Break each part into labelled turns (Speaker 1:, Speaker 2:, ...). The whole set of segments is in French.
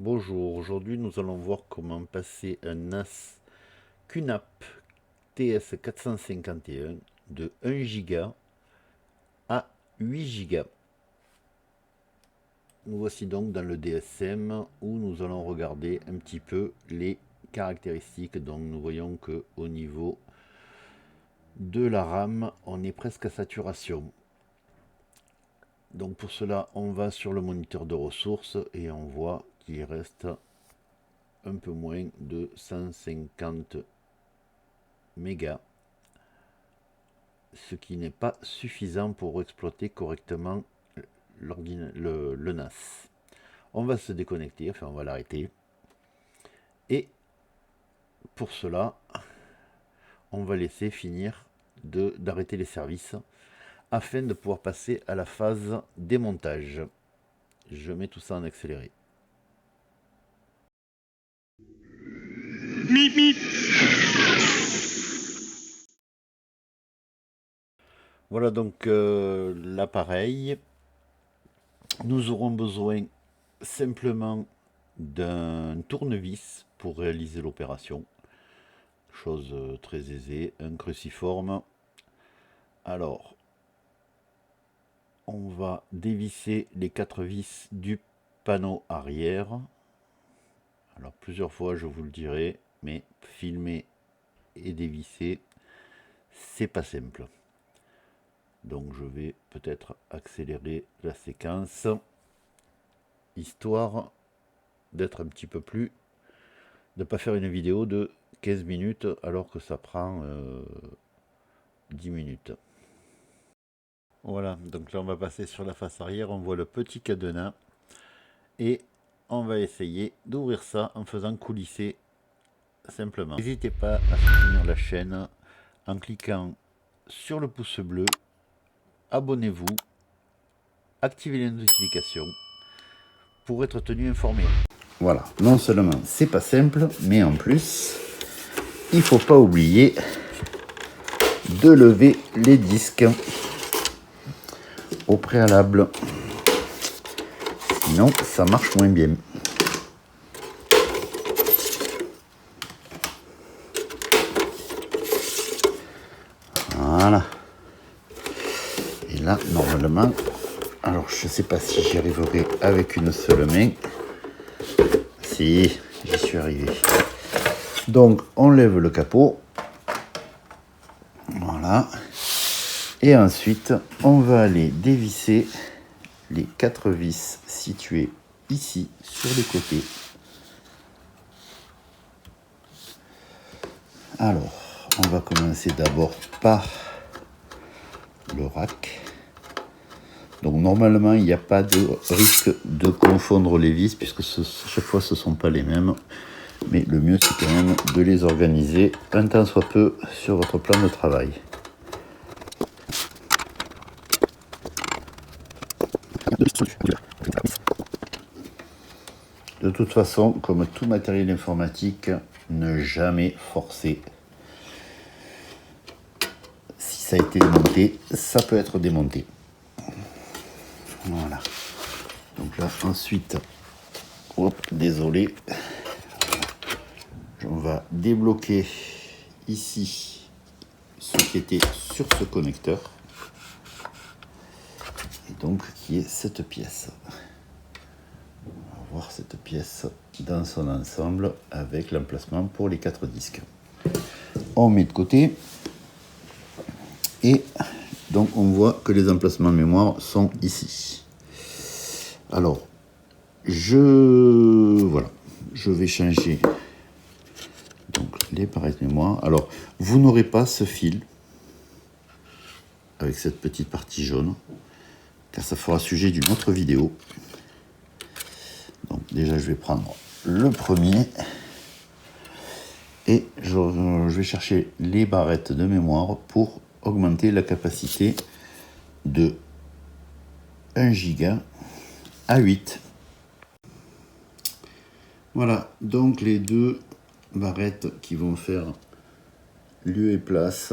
Speaker 1: Bonjour, aujourd'hui nous allons voir comment passer un NAS QNAP TS451 de 1 Go à 8 Go. Nous voici donc dans le DSM où nous allons regarder un petit peu les caractéristiques. Donc nous voyons que au niveau de la RAM, on est presque à saturation. Donc pour cela, on va sur le moniteur de ressources et on voit qu'il reste un peu moins de 150 mégas, ce qui n'est pas suffisant pour exploiter correctement le NAS. On va se déconnecter, enfin on va l'arrêter. Et pour cela, on va laisser finir d'arrêter les services afin de pouvoir passer à la phase démontage. Je mets tout ça en accéléré.
Speaker 2: Mip mip.
Speaker 1: Voilà donc l'appareil. Nous aurons besoin simplement d'un tournevis pour réaliser l'opération. Chose très aisée, un cruciforme. Alors, on va dévisser les 4 vis du panneau arrière. Alors plusieurs fois je vous le dirai, mais filmer et dévisser, c'est pas simple. Donc je vais peut-être accélérer la séquence, histoire d'être un petit peu plus, de ne pas faire une vidéo de 15 minutes alors que ça prend 10 minutes. Voilà, donc là on va passer sur la face arrière, on voit le petit cadenas et on va essayer d'ouvrir ça en faisant coulisser simplement. N'hésitez pas à soutenir la chaîne en cliquant sur le pouce bleu, abonnez-vous, activez les notifications pour être tenu informé. Voilà, non seulement c'est pas simple, mais en plus, il faut pas oublier de lever les disques au préalable. Sinon, ça marche moins bien. Voilà. Et là, normalement, alors je sais pas si j'y arriverai avec une seule main. Si, j'y suis arrivé. Donc, on lève le capot. Voilà. Et ensuite, on va aller dévisser les 4 vis situées ici sur les côtés. Alors, on va commencer d'abord par le rack. Donc normalement, il n'y a pas de risque de confondre les vis puisque chaque fois ce ne sont pas les mêmes. Mais le mieux, c'est quand même de les organiser un tant soit peu sur votre plan de travail. De toute façon, comme tout matériel informatique, ne jamais forcer. Si ça a été démonté, ça peut être démonté. Voilà. Donc là, ensuite, hop, désolé. On va débloquer ici ce qui était sur ce connecteur. Et donc, qui est cette pièce. On va voir cette pièce dans son ensemble avec l'emplacement pour les 4 disques. On met de côté. Et donc, on voit que les emplacements mémoire sont ici. Alors, voilà, je vais changer donc les barrettes mémoire. Alors, vous n'aurez pas ce fil avec cette petite partie jaune, car ça fera sujet d'une autre vidéo. Donc déjà, je vais prendre le premier et je vais chercher les barrettes de mémoire pour augmenter la capacité de 1 Go à 8. Voilà, donc les deux barrettes qui vont faire lieu et place.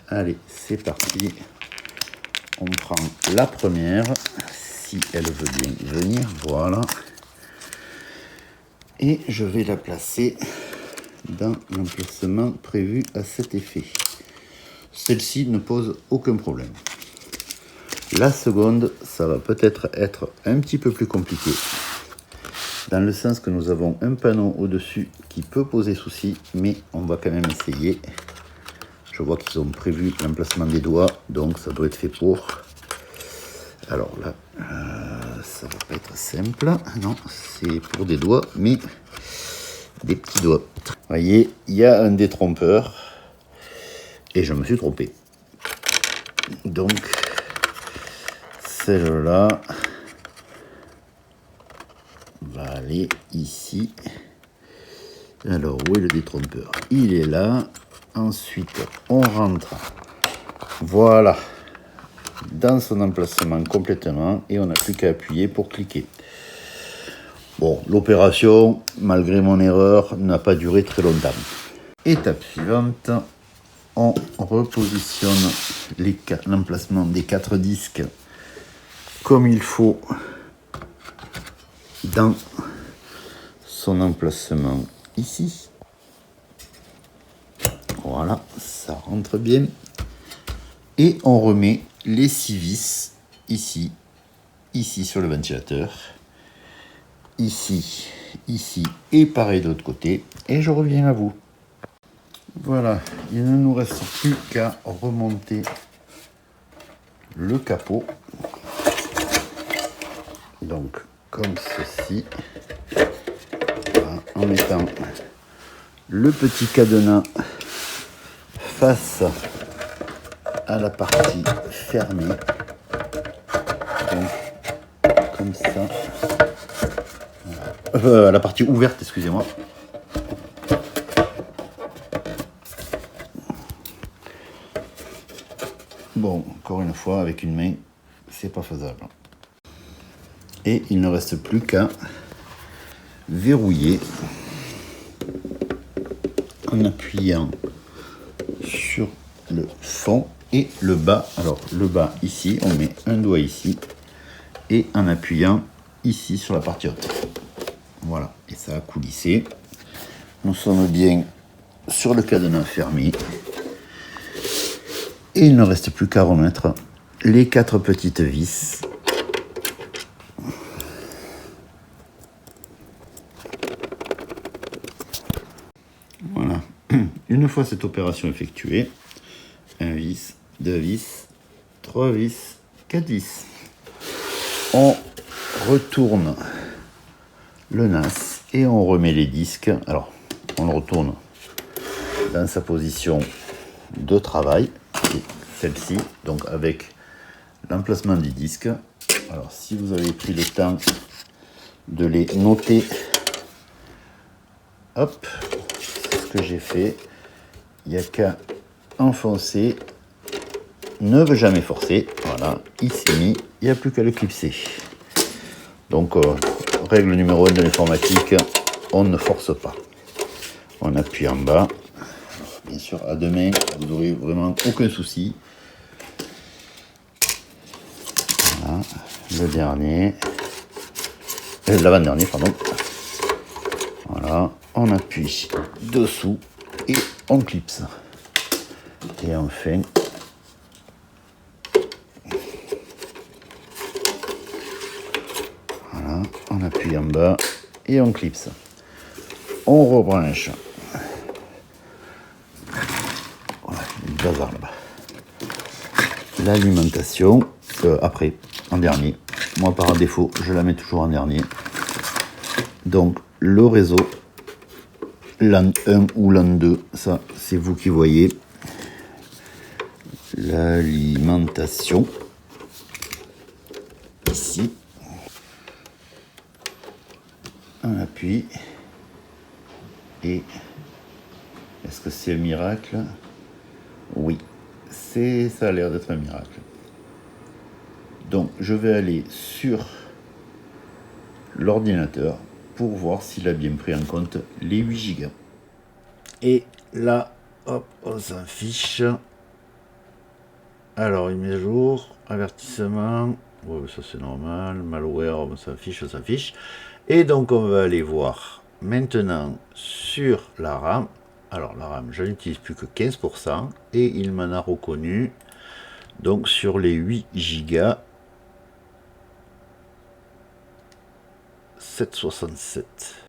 Speaker 1: Allez, c'est parti. On prend la première, si elle veut bien venir, voilà. Et je vais la placer dans l'emplacement prévu à cet effet. Celle-ci ne pose aucun problème. La seconde, ça va peut-être être un petit peu plus compliqué, dans le sens que nous avons un panneau au-dessus qui peut poser souci, mais on va quand même essayer. Je vois qu'ils ont prévu l'emplacement des doigts, donc ça doit être fait pour. Alors là, ça va pas être simple. Non, c'est pour des doigts, mais des petits doigts. Vous voyez, il y a un détrompeur et je me suis trompé. Donc, celle-là va aller ici. Alors, où est le détrompeur? Il est là. Ensuite, on rentre. Voilà. Dans son emplacement complètement. Et on n'a plus qu'à appuyer pour cliquer. Bon, l'opération, malgré mon erreur, n'a pas duré très longtemps. Étape suivante. On repositionne l'emplacement des 4 disques comme il faut dans son emplacement ici. Voilà, ça rentre bien. Et on remet les 6 vis ici, ici sur le ventilateur, ici, ici et pareil de l'autre côté. Et je reviens à vous. Voilà, il ne nous reste plus qu'à remonter le capot. Donc, comme ceci, voilà, en mettant le petit cadenas face à la partie fermée. Donc, comme ça. Voilà. La partie ouverte, excusez-moi. Bon, encore une fois, avec une main, c'est pas faisable. Et il ne reste plus qu'à verrouiller en appuyant sur le fond et le bas. Alors, le bas ici, on met un doigt ici et en appuyant ici sur la partie haute. Voilà, et ça a coulissé. Nous sommes bien sur le cadenas fermé. Et il ne reste plus qu'à remettre les 4 petites vis. Voilà. Une fois cette opération effectuée, 1 vis, 2 vis, 3 vis, 4 vis. On retourne le NAS et on remet les disques. Alors, on le retourne dans sa position de travail, celle-ci, donc avec l'emplacement des disques. Alors, si vous avez pris le temps de les noter, hop, c'est ce que j'ai fait. Il n'y a qu'à enfoncer, ne veut jamais forcer. Voilà, il s'est mis, il n'y a plus qu'à le clipser. Donc, règle numéro 1 de l'informatique, on ne force pas. On appuie en bas. Bien sûr, à deux mains, vous n'aurez vraiment aucun souci. Voilà, le dernier, l'avant-dernier, pardon. Voilà, on appuie dessous et on clipse. Et enfin, voilà, on appuie en bas et on clipse. On rebranche. Voilà, le bazar là-bas. L'alimentation, après, en dernier. Moi, par défaut, je la mets toujours en dernier. Donc, le réseau, LAN 1 ou LAN 2, ça, c'est vous qui voyez. L'alimentation, ici. On appuie. Et est-ce que c'est un miracle? Oui, ça a l'air d'être un miracle. Donc, je vais aller sur l'ordinateur pour voir s'il a bien pris en compte les 8 Go. Et là, hop, on s'en fiche. Alors, une mise à jour, avertissement, ouais, ça c'est normal, malware, on s'en fiche, on s'en fiche. Et donc, on va aller voir maintenant sur la RAM, alors la RAM je n'utilise plus que 15% et il m'en a reconnu donc sur les 8 Go 767.